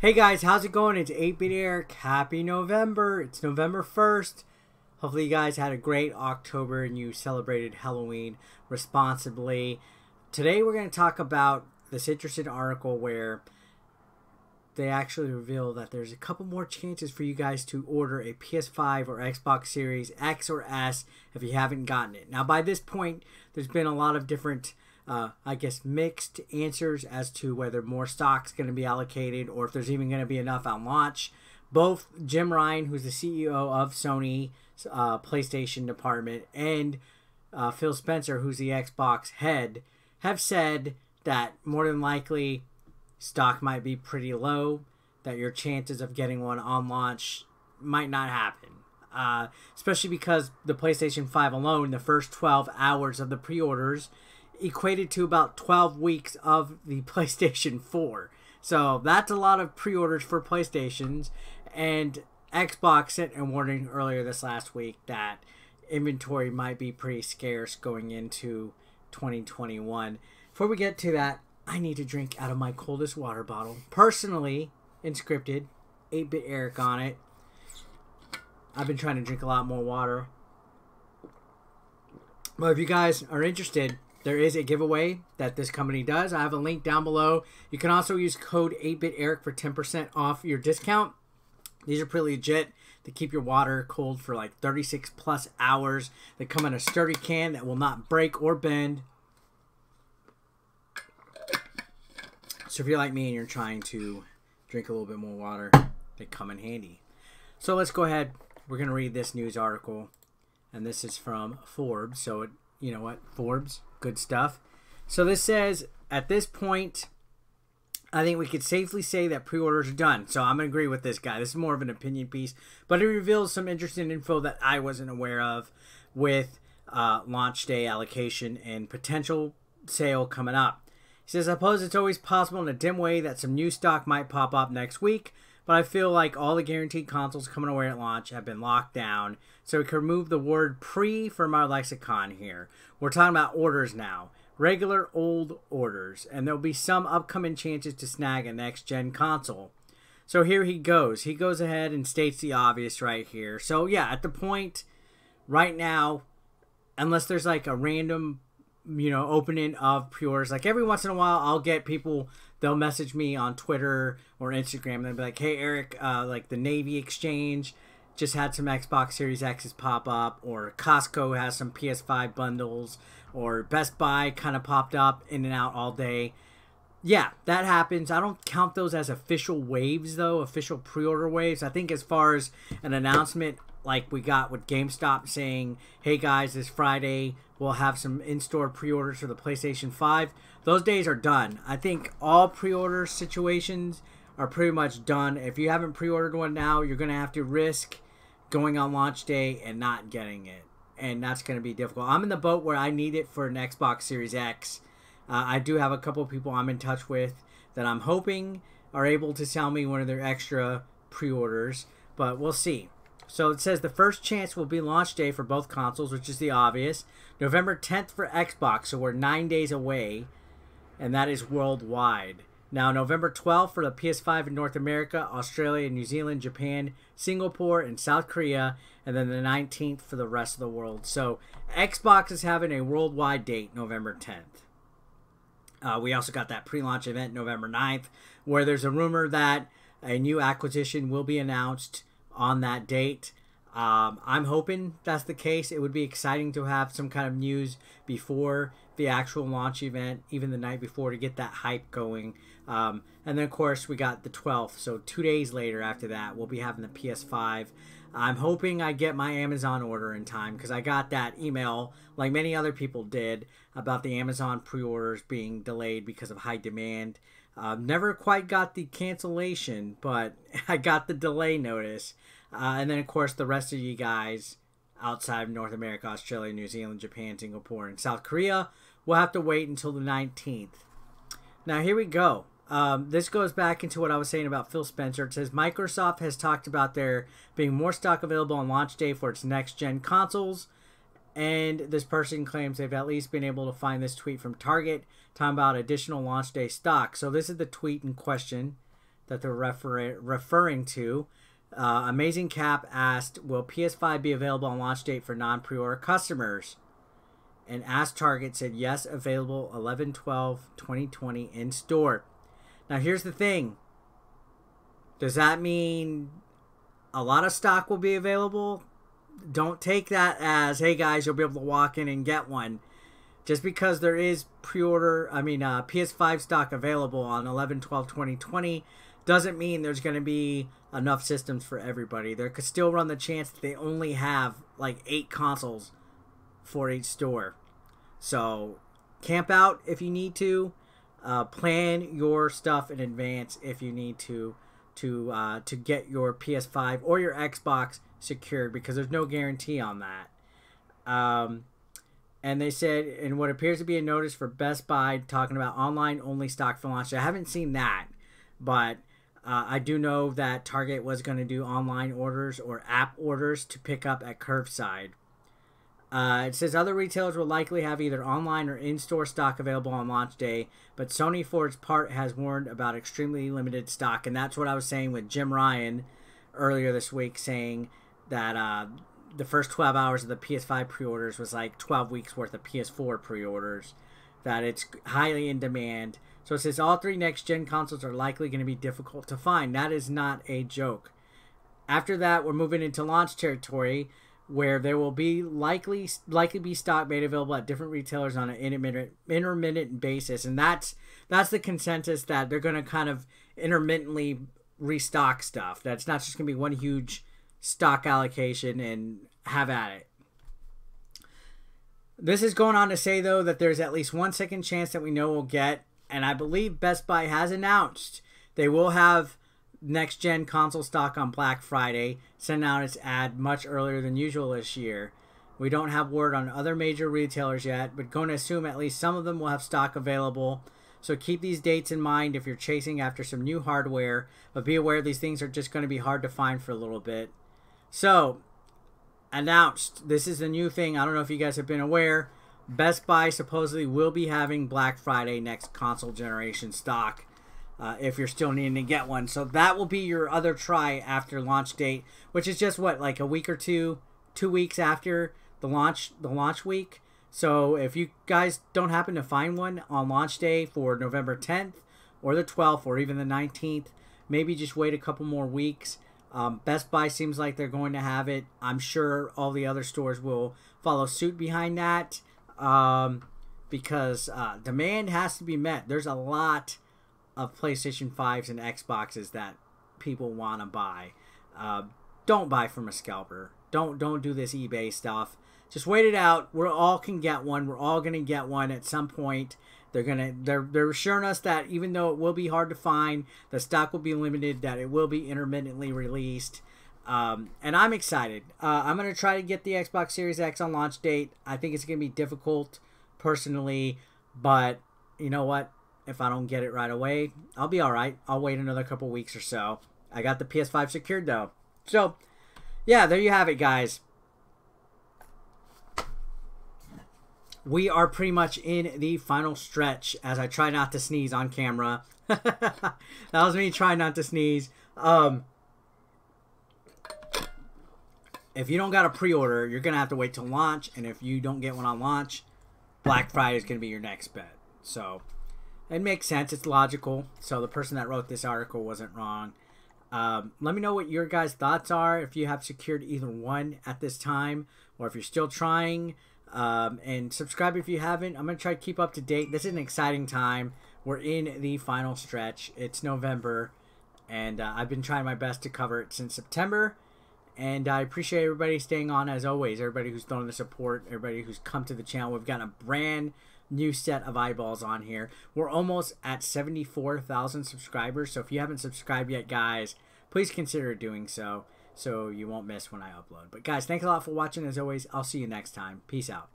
Hey guys, how's it going? It's 8-Bit Eric. Happy November. It's November 1st. Hopefully you guys had a great October and you celebrated Halloween responsibly. Today we're going to talk about this interesting article where they actually reveal that there's a couple more chances for you guys to order a PS5 or Xbox Series X or S if you haven't gotten it. Now by this point, there's been a lot of different mixed answers as to whether more stock's going to be allocated or if there's even going to be enough on launch. Both Jim Ryan, who's the CEO of Sony PlayStation department, and Phil Spencer, who's the Xbox head, have said that more than likely stock might be pretty low, that your chances of getting one on launch might not happen. Especially because the PlayStation 5 alone, the first 12 hours of the pre-orders equated to about 12 weeks of the PlayStation 4. So that's a lot of pre-orders for PlayStations. And Xbox sent a warning earlier this last week that inventory might be pretty scarce going into 2021. Before we get to that, I need to drink out of my coldest water bottle. Personally, inscripted, 8-Bit Eric on it. I've been trying to drink a lot more water. But if you guys are interested, there is a giveaway that this company does. I have a link down below. You can also use code 8-Bit Eric for 10% off your discount. These are pretty legit. They keep your water cold for like 36 plus hours. They come in a sturdy can that will not break or bend. So if you're like me and you're trying to drink a little bit more water, they come in handy. So let's go ahead. We're going to read this news article. And this is from Forbes. So, you know what? Forbes. Good stuff. So this says, at this point, I think we could safely say that pre-orders are done. So I'm going to agree with this guy. This is more of an opinion piece. But it reveals some interesting info that I wasn't aware of with launch day allocation and potential sale coming up. He says, I suppose it's always possible in a dim way that some new stock might pop up next week. But I feel like all the guaranteed consoles coming away at launch have been locked down. So we can remove the word pre from our lexicon here. We're talking about orders now. Regular old orders. And there'll be some upcoming chances to snag a next-gen console. So here he goes. He goes ahead and states the obvious right here. So yeah, at the point right now, unless there's like a random, opening of pre-orders. Like every once in a while, I'll get people, they'll message me on Twitter or Instagram. And they'll be like, hey, Eric, like the Navy Exchange just had some Xbox Series X's pop up. Or Costco has some PS5 bundles. Or Best Buy kind of popped up in and out all day. Yeah, that happens. I don't count those as official waves, though. Official pre-order waves. I think as far as an announcement like we got with GameStop saying, hey guys, this Friday we'll have some in-store pre-orders for the PlayStation 5. Those days are done. I think all pre-order situations are pretty much done. If you haven't pre-ordered one now, you're going to have to risk going on launch day and not getting it. And that's going to be difficult. I'm in the boat where I need it for an Xbox Series X. I do have a couple of people I'm in touch with that I'm hoping are able to sell me one of their extra pre-orders. But we'll see. So it says the first chance will be launch day for both consoles, which is the obvious. November 10th for Xbox, so we're 9 days away. And that is worldwide. Now, November 12th for the PS5 in North America, Australia, New Zealand, Japan, Singapore, and South Korea. And then the 19th for the rest of the world. So Xbox is having a worldwide date, November 10th. We also got that pre-launch event November 9th, where there's a rumor that a new acquisition will be announced on that date. I'm hoping that's the case. It would be exciting to have some kind of news before the actual launch event, even the night before, to get that hype going. And then, of course, we got the 12th. So 2 days later after that, we'll be having the PS5. I'm hoping I get my Amazon order in time because I got that email, like many other people did, about the Amazon pre-orders being delayed because of high demand. Never quite got the cancellation, but I got the delay notice. And then, of course, the rest of you guys outside of North America, Australia, New Zealand, Japan, Singapore, and South Korea will have to wait until the 19th. Now, here we go. This goes back into what I was saying about Phil Spencer. It says Microsoft has talked about there being more stock available on launch day for its next-gen consoles. And this person claims they've at least been able to find this tweet from Target talking about additional launch day stock. So this is the tweet in question that they're referring to. Amazing Cap asked, will PS5 be available on launch date for non-pre-order customers? And Ask Target said, yes, available 11/12/2020 in store. Now, here's the thing. Does that mean a lot of stock will be available? Don't take that as, hey, guys, you'll be able to walk in and get one. Just because there is PS5 stock available on 11/12/2020 doesn't mean there's going to be enough systems for everybody. There could still run the chance that they only have like 8 consoles for each store. So camp out if you need to. Plan your stuff in advance if you need to get your PS5 or your Xbox secured, because there's no guarantee on that. And they said, in what appears to be a notice for Best Buy talking about online only stock for launch. I haven't seen that, but I do know that Target was going to do online orders or app orders to pick up at curbside. It says other retailers will likely have either online or in-store stock available on launch day, but Sony, for its part, has warned about extremely limited stock. And that's what I was saying with Jim Ryan earlier this week, saying that the first 12 hours of the PS5 pre-orders was like 12 weeks worth of PS4 pre-orders, that it's highly in demand. So it says all 3 next-gen consoles are likely going to be difficult to find. That is not a joke. After that, we're moving into launch territory, where there will be likely be stock made available at different retailers on an intermittent basis. And that's the consensus, that they're going to kind of intermittently restock stuff. That's not just going to be one huge stock allocation and have at it. This is going on to say, though, that there's at least 1 second chance that we know we'll get. And I believe Best Buy has announced they will have next-gen console stock on Black Friday, sending out its ad much earlier than usual this year. We don't have word on other major retailers yet, but going to assume at least some of them will have stock available. So keep these dates in mind if you're chasing after some new hardware, but be aware these things are just going to be hard to find for a little bit. So, announced. This is a new thing. I don't know if you guys have been aware. Best Buy supposedly will be having Black Friday next console generation stock. If you're still needing to get one. So that will be your other try after launch date, which is just what, like a week or 2 weeks after the launch week. So if you guys don't happen to find one on launch day for November 10th or the 12th or even the 19th, maybe just wait a couple more weeks. Best Buy seems like they're going to have it. I'm sure all the other stores will follow suit behind that, because demand has to be met. There's a lot of PlayStation 5s and Xboxes that people want to buy. Don't buy from a scalper. Don't do this eBay stuff. Just wait it out. We all can get one. We're all going to get one at some point. They're assuring us that even though it will be hard to find, the stock will be limited, that it will be intermittently released. And I'm excited. I'm going to try to get the Xbox Series X on launch date. I think it's going to be difficult personally, but you know what? If I don't get it right away, I'll be all right. I'll wait another couple weeks or so. I got the PS5 secured, though. So, yeah, there you have it, guys. We are pretty much in the final stretch, as I try not to sneeze on camera. That was me trying not to sneeze. If you don't got a pre-order, you're going to have to wait till launch. And if you don't get one on launch, Black Friday is going to be your next bet. So it makes sense. It's logical. So the person that wrote this article wasn't wrong. Let me know what your guys' thoughts are. If you have secured either one at this time, or if you're still trying. And subscribe if you haven't. I'm going to try to keep up to date. This is an exciting time. We're in the final stretch. It's November. And I've been trying my best to cover it since September. And I appreciate everybody staying on as always. Everybody who's thrown the support. Everybody who's come to the channel. We've got a brand new set of eyeballs on here. We're almost at 74,000 subscribers. So if you haven't subscribed yet, guys, please consider doing so you won't miss when I upload. But guys, thanks a lot for watching as always. I'll see you next time. Peace out.